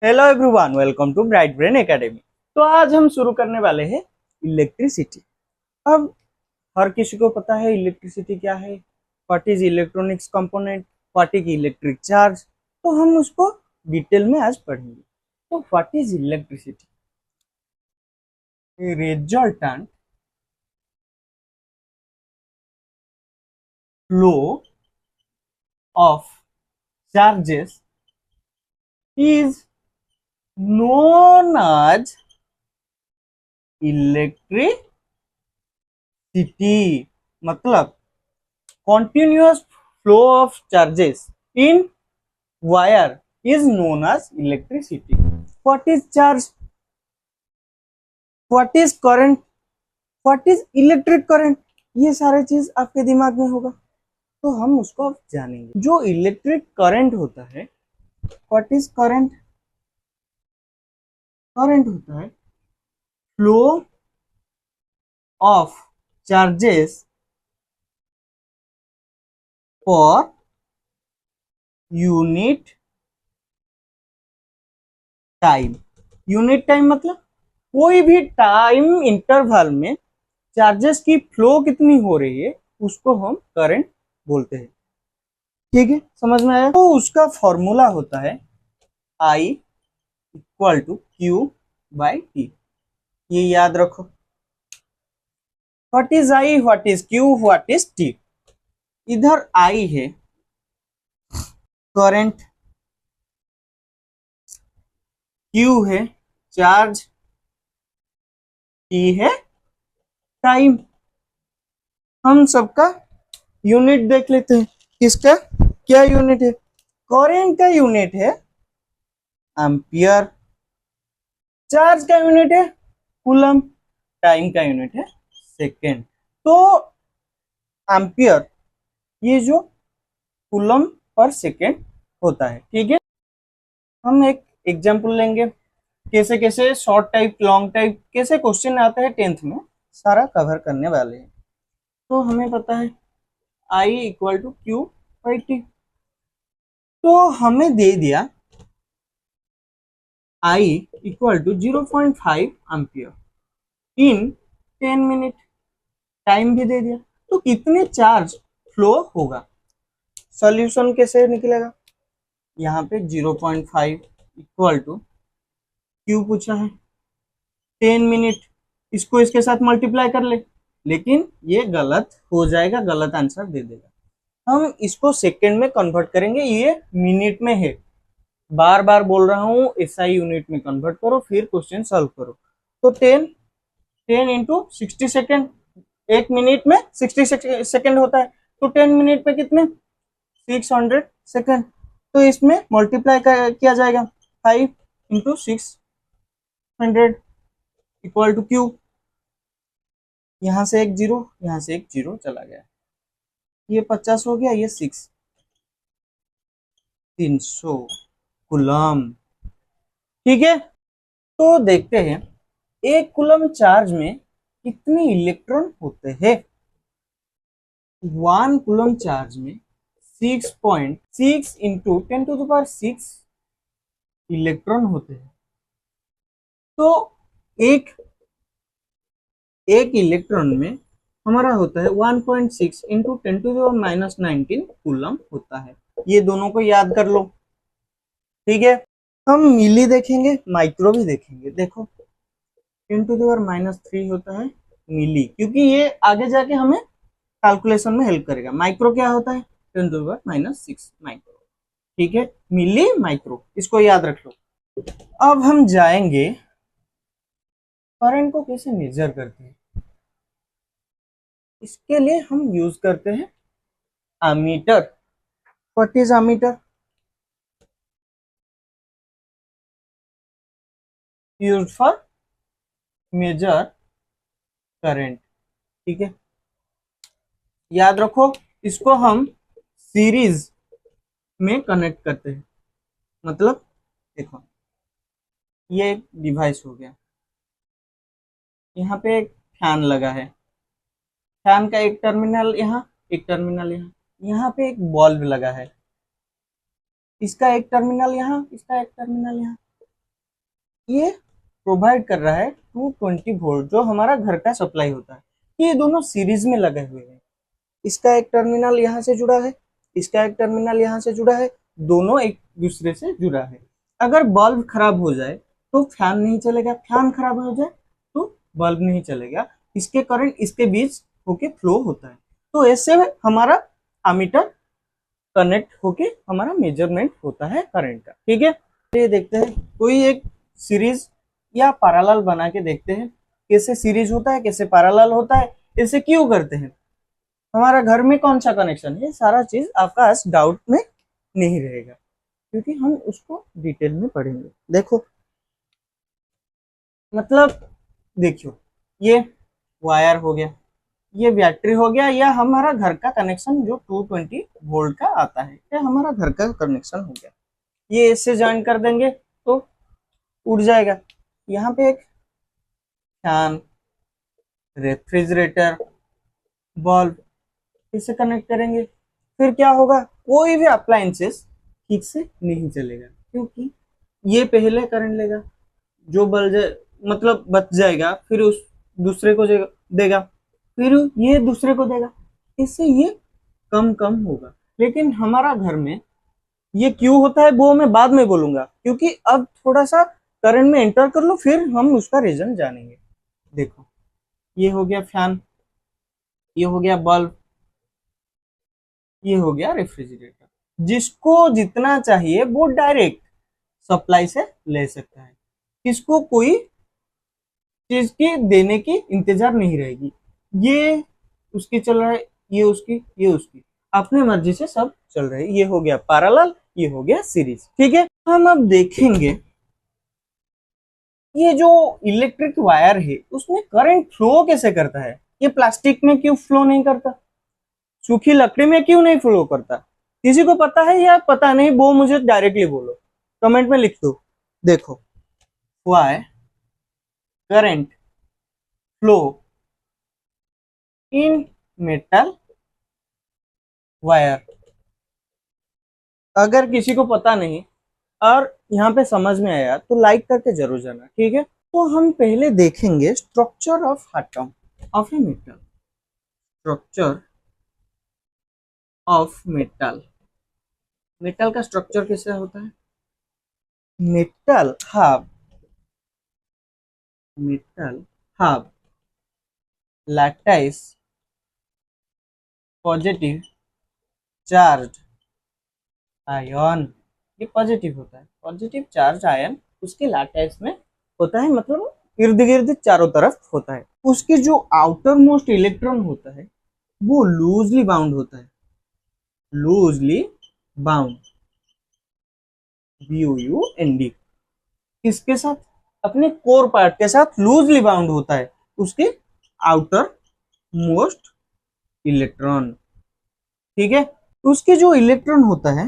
Hello everyone, welcome to Bright Brain Academy. तो आज हम शुरू करने वाले हैं इलेक्ट्रिसिटी। अब हर किसी को पता है इलेक्ट्रिसिटी क्या है, what is electronics component, what is electric charge. तो हम उसको डिटेल में आज पढ़ेंगे। तो what is electricity? Resultant flow of charges is known as electricity. मतलब continuous flow of charges in wire is known as electricity. What is charge? What is current? What is electric current? ये सारे चीज आपके दिमाग में होगा, तो हम उसको अब जानेंगे। जो इलेक्ट्रिक करंट होता है, व्हाट इज करंट? करंट होता है flow of charges per unit time. Unit time मतलब कोई भी टाइम इंटरवल में चार्जेस की फ्लो कितनी हो रही है उसको हम करंट बोलते हैं। ठीक है, समझ में आया? तो उसका फॉर्मूला होता है I equal to Q by T। ये याद रखो। What is I, what is Q, what is T? इधर I है करंट, Q है चार्ज, T है टाइम। हम सबका यूनिट देख लेते हैं। किसका क्या यूनिट है? करंट का यूनिट है एम्पियर, चार्ज का यूनिट है कूलम, टाइम का यूनिट है सेकेंड। तो एम्पियर ये जो कूलम पर सेकेंड होता है। ठीक है, हम एक एग्जांपल लेंगे। कैसे कैसे शॉर्ट टाइप, लॉन्ग टाइप, कैसे क्वेश्चन आते हैं 10th में, सारा कवर करने वाले हैं। तो हमें पता है I equal to Q by T। तो हमें दे दिया I equal to 0.5 ampere in 10 minute, time भी दे दिया। तो कितने चार्ज फ्लो होगा? सॉल्यूशन कैसे निकलेगा? यहाँ पे 0.5 इक्वल टू Q पूछा है, 10 मिनट, इसको इसके साथ मल्टीप्लाई कर ले, लेकिन ये गलत हो जाएगा, गलत आंसर दे देगा। हम इसको सेकेंड में कन्वर्ट करेंगे, ये मिनट में है। बार बार बोल रहा हूँ SI यूनिट में कन्वर्ट करो फिर क्वेश्चन सॉल्व करो। तो 10 इंटू 60 सेकेंड, एक मिनट में 60 सेकेंड होता है। तो 10 मिनट में कितने? 600 सेकेंड। तो इसमें मल्टीप्लाई किया जाएगा 5 इंटू 600 इक्वल टू Q। यहां से एक जीरो, यहां से एक जीरो चला गया, ये 50 हो गया, ये 300 कूलम। ठीक है, तो देखते हैं एक कूलम चार्ज में कितने इलेक्ट्रॉन होते हैं। 1 कूलम चार्ज में 6.6 इंटू 10⁶ इलेक्ट्रॉन होते हैं। तो एक इलेक्ट्रॉन में हमारा होता है 1.6 इंटू 10⁻19 कूलम होता है। ये दोनों को याद कर लो। ठीक है, हम मिली देखेंगे, माइक्रो भी देखेंगे। देखो 10⁻³ होता है मिली, क्योंकि ये आगे जाके हमें कैलकुलेशन में हेल्प करेगा। माइक्रो क्या होता है? 10⁻6 माइक्रो। ठीक है, मिली माइक्रो, इसको याद रख लो। अब हम जाएंगे करंट को कैसे मेजर करते हैं। इसके लिए हम यूज करते हैं ammeter. What is ammeter? Used for measure current. ठीक है, याद रखो, इसको हम सीरीज में कनेक्ट करते हैं। मतलब देखो, ये एक डिवाइस हो गया, यहाँ पे एक फैन लगा है, फैन का एक टर्मिनल यहाँ, एक टर्मिनल यहाँ, यहाँ पे एक बल्ब लगा है, इसका एक टर्मिनल यहाँ, इसका एक टर्मिनल यहाँ। ये प्रोवाइड कर रहा है 220 वोल्ट जो हमारा घर का सप्लाई होता है। ये दोनों सीरीज में लगे हुए हैं। इसका एक टर्मिनल यहाँ से जुड़ा है, इसका एक टर्मिनल यहाँ से जुड़ा है, दोनों एक दूसरे से जुड़ा है। अगर बल्ब खराब हो जाए तो फैन नहीं चलेगा, फैन खराब हो जाए तो बल्ब नहीं चलेगा। इसके करंट इसके बीच होके फ्लो होता है। तो ऐसे हमारा अमीटर कनेक्ट होके हमारा मेजरमेंट होता है करंट का। ठीक है, ये देखते हैं कोई एक सीरीज या पैरेलल बना के देखते हैं कैसे सीरीज होता है, कैसे पैरेलल होता है, ऐसे क्यों करते हैं, हमारा घर में कौन सा कनेक्शन है, सारा चीज आपका डाउट में नहीं रहेगा क्योंकि हम उसको डिटेल में पढ़ेंगे। देखो मतलब देखियो, ये वायर हो गया, ये बैटरी हो गया, या हमारा घर का कनेक्शन जो 220 वोल्ट का आता है, ये हमारा घर का कनेक्शन हो गया। ये इससे ज्वाइन कर देंगे तो उड़ जाएगा। यहाँ पे एक फैन, रेफ्रिजरेटर, बल्ब, इसे कनेक्ट करेंगे। फिर क्या होगा, कोई भी अप्लायंसेस ठीक से नहीं चलेगा क्योंकि ये पहले करंट लेगा, जो मतलब बच जाएगा, फिर उस दूसरे को देगा, फिर ये दूसरे को देगा, इससे ये कम कम होगा। लेकिन हमारा घर में ये क्यों होता है वो मैं बाद में बोलूंगा, क्योंकि अब थोड़ा सा करंट में एंटर कर लो फिर हम उसका रीजन जानेंगे। देखो ये हो गया फैन, ये हो गया बल्ब, ये हो गया रेफ्रिजरेटर। जिसको जितना चाहिए वो डायरेक्ट सप्लाई से ले सकता है, किसको कोई चीज की देने की इंतजार नहीं रहेगी। ये उसकी चल रहा है, ये उसकी, ये उसकी, अपने मर्जी से सब चल रहे हैं। ये हो गया पैरेलल, ये हो गया सीरीज। ठीक है, हम अब देखेंगे ये जो इलेक्ट्रिक वायर है उसमें करंट फ्लो कैसे करता है। ये प्लास्टिक में क्यों फ्लो नहीं करता, सूखी लकड़ी में क्यों नहीं फ्लो करता, किसी को पता है या पता नहीं वो मुझे डायरेक्टली बोलो, कमेंट में लिख दो। देखो, why current flow in metal wire. अगर किसी को पता नहीं और यहाँ पे समझ में आया तो लाइक करके जरूर जाना। ठीक है, तो हम पहले देखेंगे structure of atom of a metal. Structure of metal, metal का स्ट्रक्चर कैसे होता है। Metal have lattice positive charge ion. ये पॉजिटिव होता है, पॉजिटिव चार्ज आयन उसके लैटिस में होता है, मतलब इर्द गिर्द चारों तरफ होता है। उसके जो आउटर मोस्ट इलेक्ट्रॉन होता है वो लूजली बाउंड होता है, लूजली बाउंड, BOUND, किसके साथ, अपने कोर पार्ट के साथ लूजली बाउंड होता है उसके आउटर मोस्ट इलेक्ट्रॉन। ठीक है, उसके जो इलेक्ट्रॉन होता है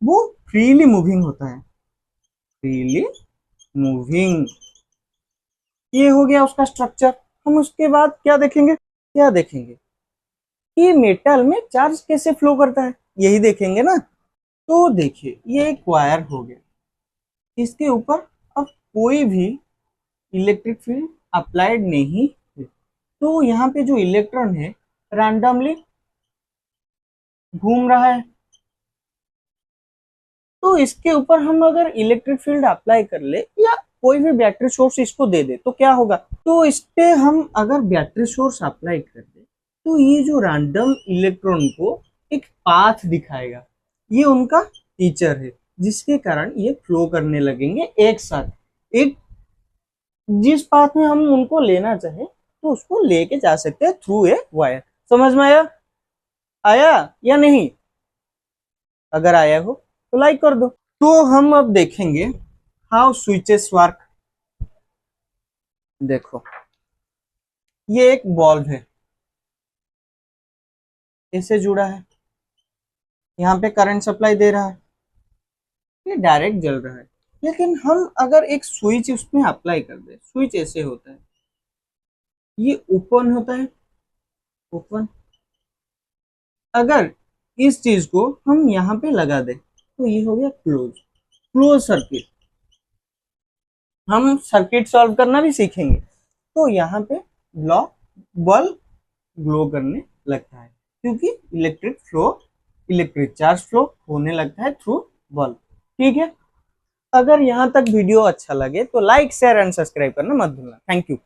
वो फ्रीली मूविंग होता है, फ्रीली मूविंग। ये हो गया उसका स्ट्रक्चर। हम उसके बाद क्या देखेंगे, क्या देखेंगे कि मेटल में चार्ज कैसे फ्लो करता है, यही देखेंगे ना। तो देखिए ये एक वायर हो गया, इसके ऊपर अब कोई भी इलेक्ट्रिक फील्ड अप्लाइड नहीं है, तो यहाँ पे जो इलेक्ट्रॉन है रैंडमली घूम रहा है। तो इसके ऊपर हम अगर इलेक्ट्रिक फील्ड अप्लाई कर ले या कोई भी बैटरी सोर्स इसको दे दे तो क्या होगा, तो इस पे हम अगर बैटरी सोर्स अप्लाई कर दे तो ये जो रैंडम इलेक्ट्रॉन को एक पाथ दिखाएगा, ये उनका टीचर है जिसके कारण ये फ्लो करने लगेंगे एक साथ, एक जिस पाथ में हम उनको लेना चाहे तो उसको लेके जा सकते हैं थ्रू ए वायर। समझ में आया, आया या नहीं, अगर आया हो तो लाइक कर दो। तो हम अब देखेंगे हाउ स्विचेस वर्क। देखो ये एक बल्ब है, ऐसे जुड़ा है, यहाँ पे करंट सप्लाई दे रहा है, ये डायरेक्ट जल रहा है। लेकिन हम अगर एक स्विच उसमें अप्लाई कर दे, स्विच ऐसे होता है, ये ओपन होता है, ओपन। अगर इस चीज को हम यहाँ पे लगा दे तो ये हो गया क्लोज, क्लोज सर्किट। हम सर्किट सॉल्व करना भी सीखेंगे। तो यहाँ पे बल्ब ग्लो करने लगता है क्योंकि इलेक्ट्रिक चार्ज फ्लो होने लगता है थ्रू बल्ब। ठीक है, अगर यहाँ तक वीडियो अच्छा लगे तो लाइक शेयर एंड सब्सक्राइब करना मत भूलना। Thank you.